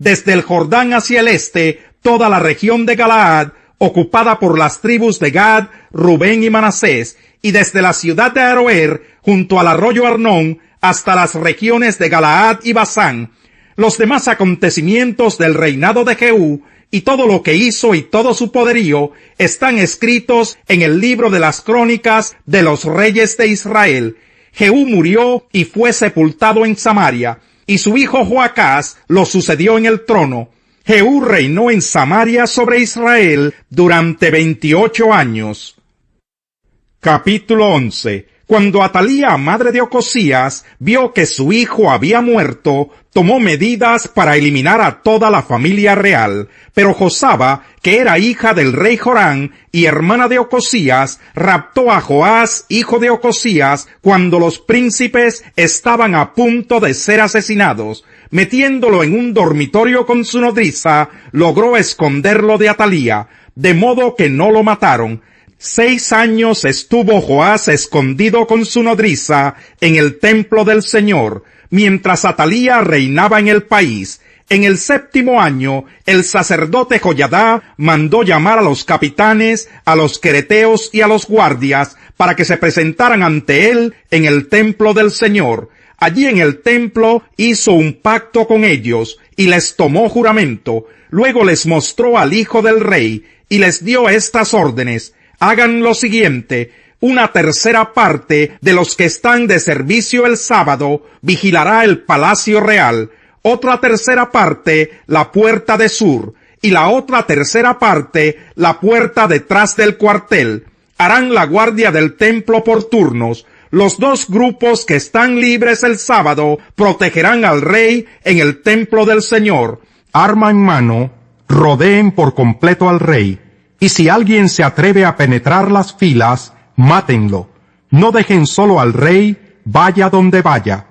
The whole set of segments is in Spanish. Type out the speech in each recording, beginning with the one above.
desde el Jordán hacia el este, toda la región de Galaad, ocupada por las tribus de Gad, Rubén y Manasés, y desde la ciudad de Aroer, junto al arroyo Arnón, hasta las regiones de Galaad y Basán. Los demás acontecimientos del reinado de Jehú, y todo lo que hizo y todo su poderío, están escritos en el libro de las crónicas de los reyes de Israel. Jehú murió y fue sepultado en Samaria, y su hijo Joacás lo sucedió en el trono. Jehú reinó en Samaria sobre Israel durante 28 años. Capítulo 11. Cuando Atalía, madre de Ocosías, vio que su hijo había muerto, tomó medidas para eliminar a toda la familia real. Pero Josaba, que era hija del rey Jorán y hermana de Ocosías, raptó a Joás, hijo de Ocosías, cuando los príncipes estaban a punto de ser asesinados. Metiéndolo en un dormitorio con su nodriza, logró esconderlo de Atalía, de modo que no lo mataron. 6 años estuvo Joás escondido con su nodriza en el templo del Señor, mientras Atalía reinaba en el país. En el 7º año, el sacerdote Joyadá mandó llamar a los capitanes, a los quereteos y a los guardias, para que se presentaran ante él en el templo del Señor. Allí en el templo hizo un pacto con ellos, y les tomó juramento. Luego les mostró al hijo del rey, y les dio estas órdenes: hagan lo siguiente: 1/3 parte de los que están de servicio el sábado vigilará el palacio real, otra 1/3 parte la puerta de sur, y la otra 1/3 parte la puerta detrás del cuartel. Harán la guardia del templo por turnos. Los 2 grupos que están libres el sábado protegerán al rey en el templo del Señor. Arma en mano, rodeen por completo al rey. Y si alguien se atreve a penetrar las filas, mátenlo. No dejen solo al rey, vaya donde vaya.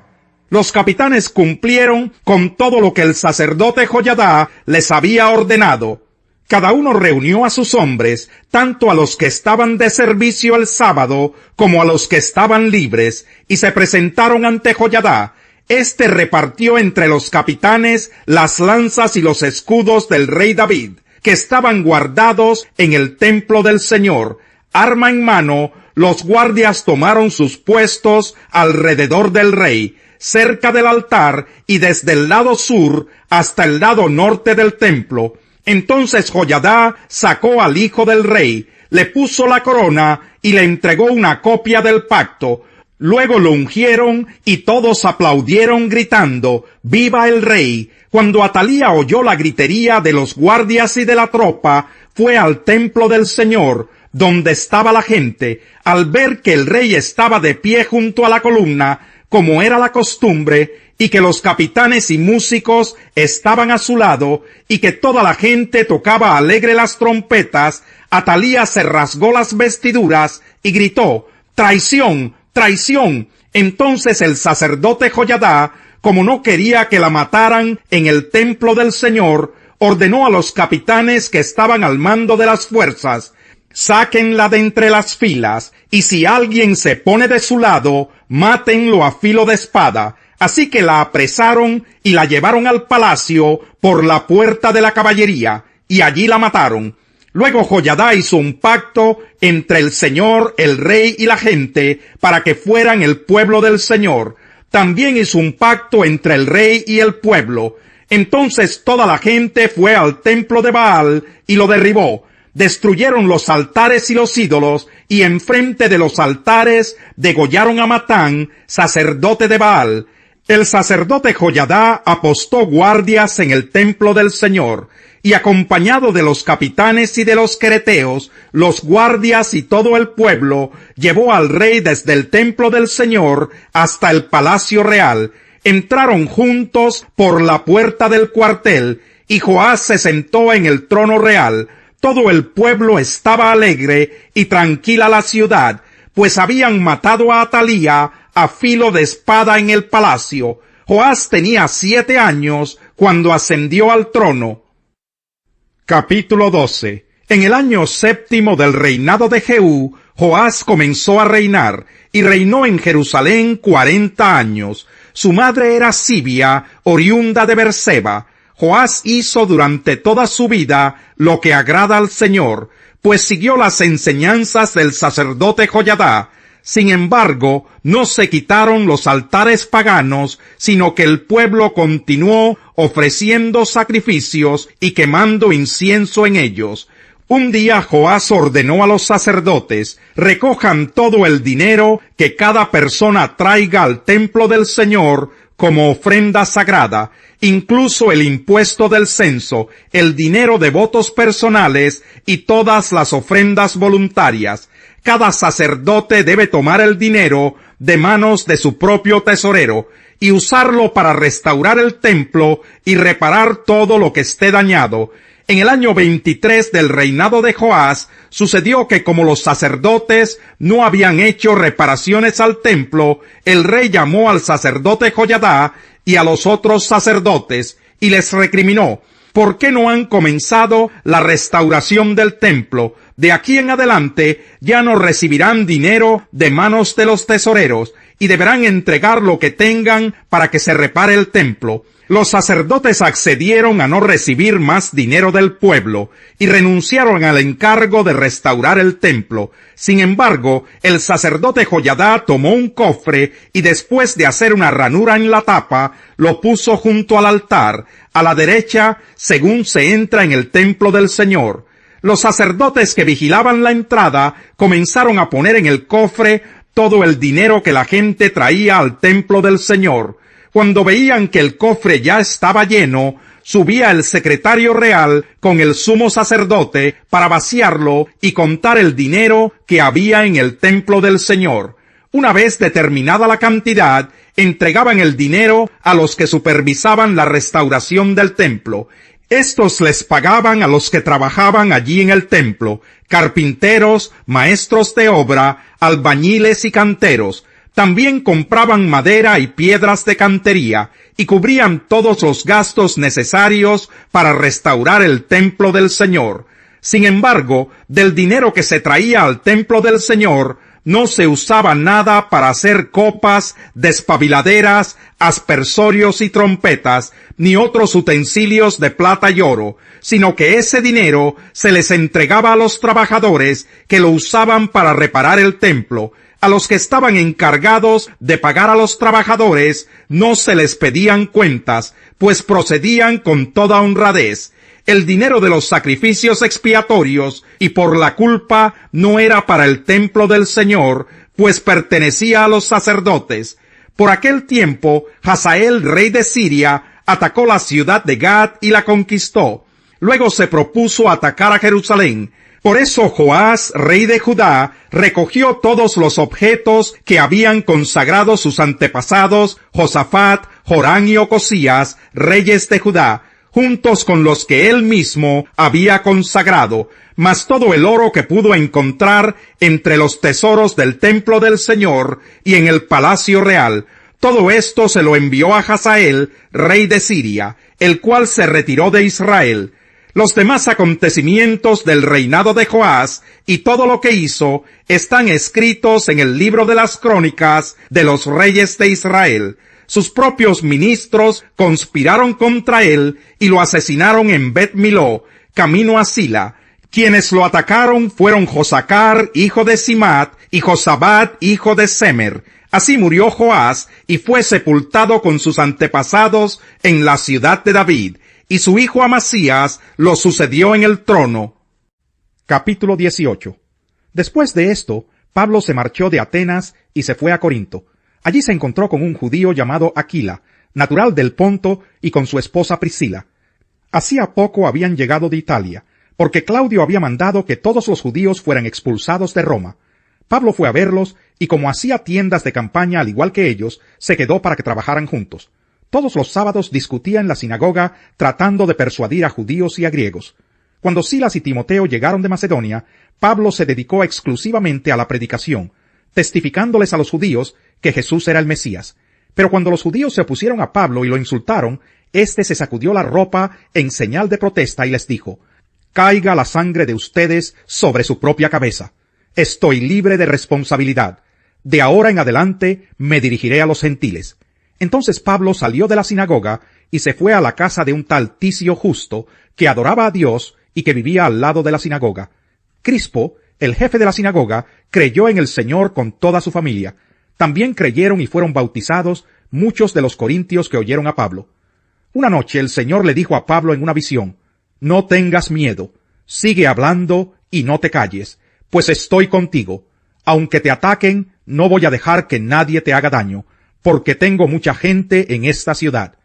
Los capitanes cumplieron con todo lo que el sacerdote Joyadá les había ordenado. Cada uno reunió a sus hombres, tanto a los que estaban de servicio el sábado, como a los que estaban libres, y se presentaron ante Joyadá. Este repartió entre los capitanes las lanzas y los escudos del rey David, que estaban guardados en el templo del Señor. Arma en mano, los guardias tomaron sus puestos alrededor del rey, cerca del altar y desde el lado sur hasta el lado norte del templo. Entonces Joyadá sacó al hijo del rey, le puso la corona y le entregó una copia del pacto. Luego lo ungieron y todos aplaudieron gritando: ¡Viva el rey! Cuando Atalía oyó la gritería de los guardias y de la tropa, fue al templo del Señor, donde estaba la gente. Al ver que el rey estaba de pie junto a la columna, como era la costumbre, y que los capitanes y músicos estaban a su lado, y que toda la gente tocaba alegre las trompetas, Atalía se rasgó las vestiduras y gritó: ¡Traición! ¡Traición! Entonces el sacerdote Joyadá, como no quería que la mataran en el templo del Señor, ordenó a los capitanes que estaban al mando de las fuerzas: sáquenla de entre las filas, y si alguien se pone de su lado, mátenlo a filo de espada. Así que la apresaron y la llevaron al palacio por la puerta de la caballería, y allí la mataron. Luego Joyadá hizo un pacto entre el Señor, el rey y la gente, para que fueran el pueblo del Señor. También hizo un pacto entre el rey y el pueblo. Entonces toda la gente fue al templo de Baal y lo derribó. Destruyeron los altares y los ídolos, y enfrente de los altares degollaron a Matán, sacerdote de Baal. El sacerdote Joyadá apostó guardias en el templo del Señor, y acompañado de los capitanes y de los quereteos, los guardias y todo el pueblo, llevó al rey desde el templo del Señor hasta el palacio real. Entraron juntos por la puerta del cuartel, y Joás se sentó en el trono real. Todo el pueblo estaba alegre y tranquila la ciudad, pues habían matado a Atalía a filo de espada en el palacio. Joás tenía 7 años cuando ascendió al trono. Capítulo 12. En el año 7º del reinado de Jehú, Joás comenzó a reinar, y reinó en Jerusalén 40 años. Su madre era Sibia, oriunda de Berseba. Joás hizo durante toda su vida lo que agrada al Señor, pues siguió las enseñanzas del sacerdote Joiada. Sin embargo, no se quitaron los altares paganos, sino que el pueblo continuó ofreciendo sacrificios y quemando incienso en ellos. Un día Joás ordenó a los sacerdotes: recojan todo el dinero que cada persona traiga al templo del Señor como ofrenda sagrada, incluso el impuesto del censo, el dinero de votos personales y todas las ofrendas voluntarias. Cada sacerdote debe tomar el dinero de manos de su propio tesorero y usarlo para restaurar el templo y reparar todo lo que esté dañado. En el año 23 del reinado de Joás, sucedió que como los sacerdotes no habían hecho reparaciones al templo, el rey llamó al sacerdote Joiada y a los otros sacerdotes y les recriminó: ¿por qué no han comenzado la restauración del templo? De aquí en adelante ya no recibirán dinero de manos de los tesoreros y deberán entregar lo que tengan para que se repare el templo. Los sacerdotes accedieron a no recibir más dinero del pueblo y renunciaron al encargo de restaurar el templo. Sin embargo, el sacerdote Joiada tomó un cofre y después de hacer una ranura en la tapa, lo puso junto al altar, a la derecha, según se entra en el templo del Señor. Los sacerdotes que vigilaban la entrada comenzaron a poner en el cofre todo el dinero que la gente traía al templo del Señor. Cuando veían que el cofre ya estaba lleno, subía el secretario real con el sumo sacerdote para vaciarlo y contar el dinero que había en el templo del Señor. Una vez determinada la cantidad, entregaban el dinero a los que supervisaban la restauración del templo. Estos les pagaban a los que trabajaban allí en el templo: carpinteros, maestros de obra, albañiles y canteros. También compraban madera y piedras de cantería, y cubrían todos los gastos necesarios para restaurar el templo del Señor. Sin embargo, del dinero que se traía al templo del Señor, no se usaba nada para hacer copas, despabiladeras, aspersorios y trompetas, ni otros utensilios de plata y oro, sino que ese dinero se les entregaba a los trabajadores que lo usaban para reparar el templo. A los que estaban encargados de pagar a los trabajadores no se les pedían cuentas, pues procedían con toda honradez. El dinero de los sacrificios expiatorios y por la culpa no era para el templo del Señor, pues pertenecía a los sacerdotes. Por aquel tiempo, Hazael, rey de Siria, atacó la ciudad de Gad y la conquistó. Luego se propuso atacar a Jerusalén. Por eso Joás, rey de Judá, recogió todos los objetos que habían consagrado sus antepasados Josafat, Jorán y Ocosías, reyes de Judá, juntos con los que él mismo había consagrado, mas todo el oro que pudo encontrar entre los tesoros del templo del Señor y en el palacio real. Todo esto se lo envió a Hazael, rey de Siria, el cual se retiró de Israel. Los demás acontecimientos del reinado de Joás y todo lo que hizo están escritos en el libro de las crónicas de los reyes de Israel. Sus propios ministros conspiraron contra él y lo asesinaron en Bet-Miló, camino a Sila. Quienes lo atacaron fueron Josacar, hijo de Simat, y Josabad, hijo de Semer. Así murió Joás y fue sepultado con sus antepasados en la ciudad de David, y su hijo Amasías lo sucedió en el trono. Capítulo 18. Después de esto, Pablo se marchó de Atenas y se fue a Corinto. Allí se encontró con un judío llamado Aquila, natural del Ponto, y con su esposa Priscila. Hacía poco habían llegado de Italia, porque Claudio había mandado que todos los judíos fueran expulsados de Roma. Pablo fue a verlos, y como hacía tiendas de campaña al igual que ellos, se quedó para que trabajaran juntos. Todos los sábados discutía en la sinagoga tratando de persuadir a judíos y a griegos. Cuando Silas y Timoteo llegaron de Macedonia, Pablo se dedicó exclusivamente a la predicación, testificándoles a los judíos que Jesús era el Mesías. Pero cuando los judíos se opusieron a Pablo y lo insultaron, éste se sacudió la ropa en señal de protesta y les dijo: «Caiga la sangre de ustedes sobre su propia cabeza. Estoy libre de responsabilidad. De ahora en adelante me dirigiré a los gentiles». Entonces Pablo salió de la sinagoga y se fue a la casa de un tal Ticio Justo, que adoraba a Dios y que vivía al lado de la sinagoga. Crispo, el jefe de la sinagoga, creyó en el Señor con toda su familia. También creyeron y fueron bautizados muchos de los corintios que oyeron a Pablo. Una noche el Señor le dijo a Pablo en una visión: «No tengas miedo, sigue hablando y no te calles, pues estoy contigo. Aunque te ataquen, no voy a dejar que nadie te haga daño, porque tengo mucha gente en esta ciudad».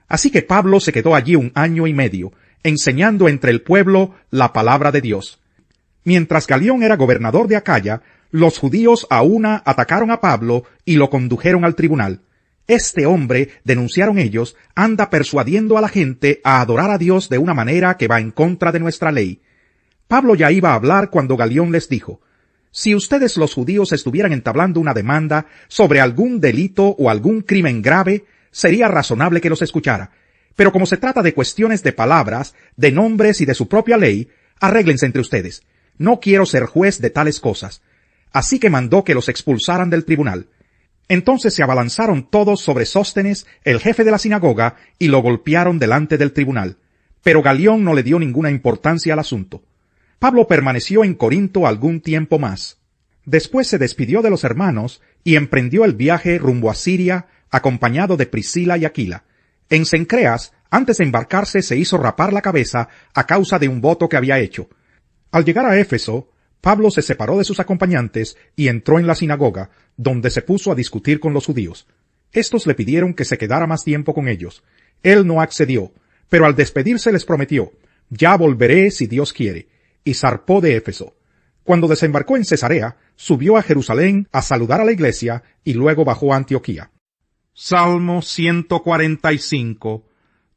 Así que Pablo se quedó allí 1 año y medio, enseñando entre el pueblo la palabra de Dios. Mientras Galión era gobernador de Acaya, los judíos a una atacaron a Pablo y lo condujeron al tribunal. Este hombre, denunciaron ellos, anda persuadiendo a la gente a adorar a Dios de una manera que va en contra de nuestra ley. Pablo ya iba a hablar cuando Galión les dijo: «Si ustedes los judíos estuvieran entablando una demanda sobre algún delito o algún crimen grave, sería razonable que los escuchara. Pero como se trata de cuestiones de palabras, de nombres y de su propia ley, arréglense entre ustedes. No quiero ser juez de tales cosas». Así que mandó que los expulsaran del tribunal. Entonces se abalanzaron todos sobre Sóstenes, el jefe de la sinagoga, y lo golpearon delante del tribunal. Pero Galión no le dio ninguna importancia al asunto. Pablo permaneció en Corinto algún tiempo más. Después se despidió de los hermanos y emprendió el viaje rumbo a Siria, acompañado de Priscila y Aquila. En Cencreas, antes de embarcarse, se hizo rapar la cabeza a causa de un voto que había hecho. Al llegar a Éfeso, Pablo se separó de sus acompañantes y entró en la sinagoga, donde se puso a discutir con los judíos. Estos le pidieron que se quedara más tiempo con ellos. Él no accedió, pero al despedirse les prometió: «Ya volveré si Dios quiere», y zarpó de Éfeso. Cuando desembarcó en Cesarea, subió a Jerusalén a saludar a la iglesia y luego bajó a Antioquía. Salmo 145.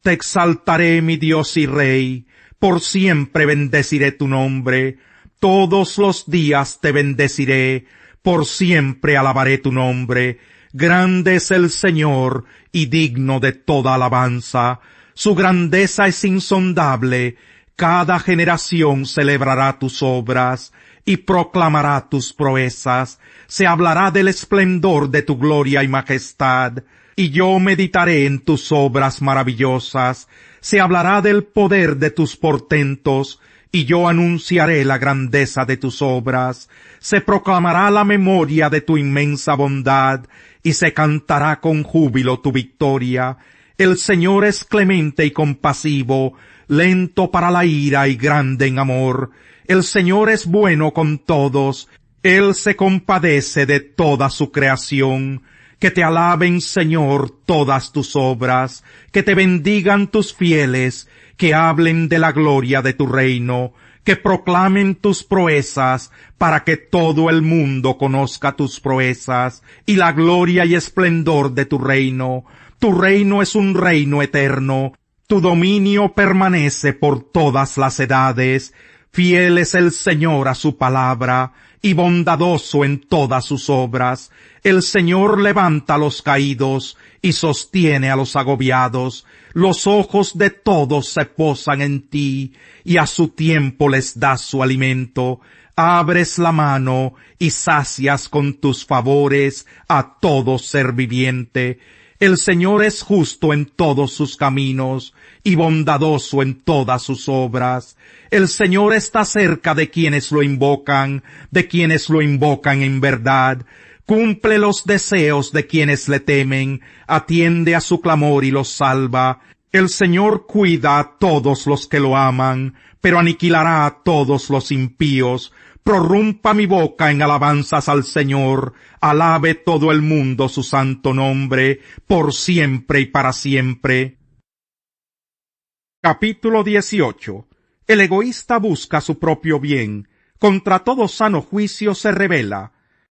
Te exaltaré, mi Dios y Rey, por siempre bendeciré tu nombre. Todos los días te bendeciré, por siempre alabaré tu nombre. Grande es el Señor y digno de toda alabanza. Su grandeza es insondable. Cada generación celebrará tus obras y proclamará tus proezas. Se hablará del esplendor de tu gloria y majestad, y yo meditaré en tus obras maravillosas. Se hablará del poder de tus portentos, y yo anunciaré la grandeza de tus obras. Se proclamará la memoria de tu inmensa bondad, y se cantará con júbilo tu victoria. El Señor es clemente y compasivo, lento para la ira y grande en amor. El Señor es bueno con todos, Él se compadece de toda su creación. Que te alaben, Señor, todas tus obras, que te bendigan tus fieles, que hablen de la gloria de tu reino, que proclamen tus proezas, para que todo el mundo conozca tus proezas, y la gloria y esplendor de tu reino. Tu reino es un reino eterno, tu dominio permanece por todas las edades. Fiel es el Señor a su palabra, y bondadoso en todas sus obras. El Señor levanta a los caídos, y sostiene a los agobiados. Los ojos de todos se posan en ti, y a su tiempo les das su alimento. Abres la mano, y sacias con tus favores a todo ser viviente. El Señor es justo en todos sus caminos, y bondadoso en todas sus obras. El Señor está cerca de quienes lo invocan en verdad. Cumple los deseos de quienes le temen, atiende a su clamor y los salva. El Señor cuida a todos los que lo aman, pero aniquilará a todos los impíos. Prorrumpa mi boca en alabanzas al Señor, alabe todo el mundo su santo nombre, por siempre y para siempre. Capítulo 18. El egoísta busca su propio bien, contra todo sano juicio se rebela.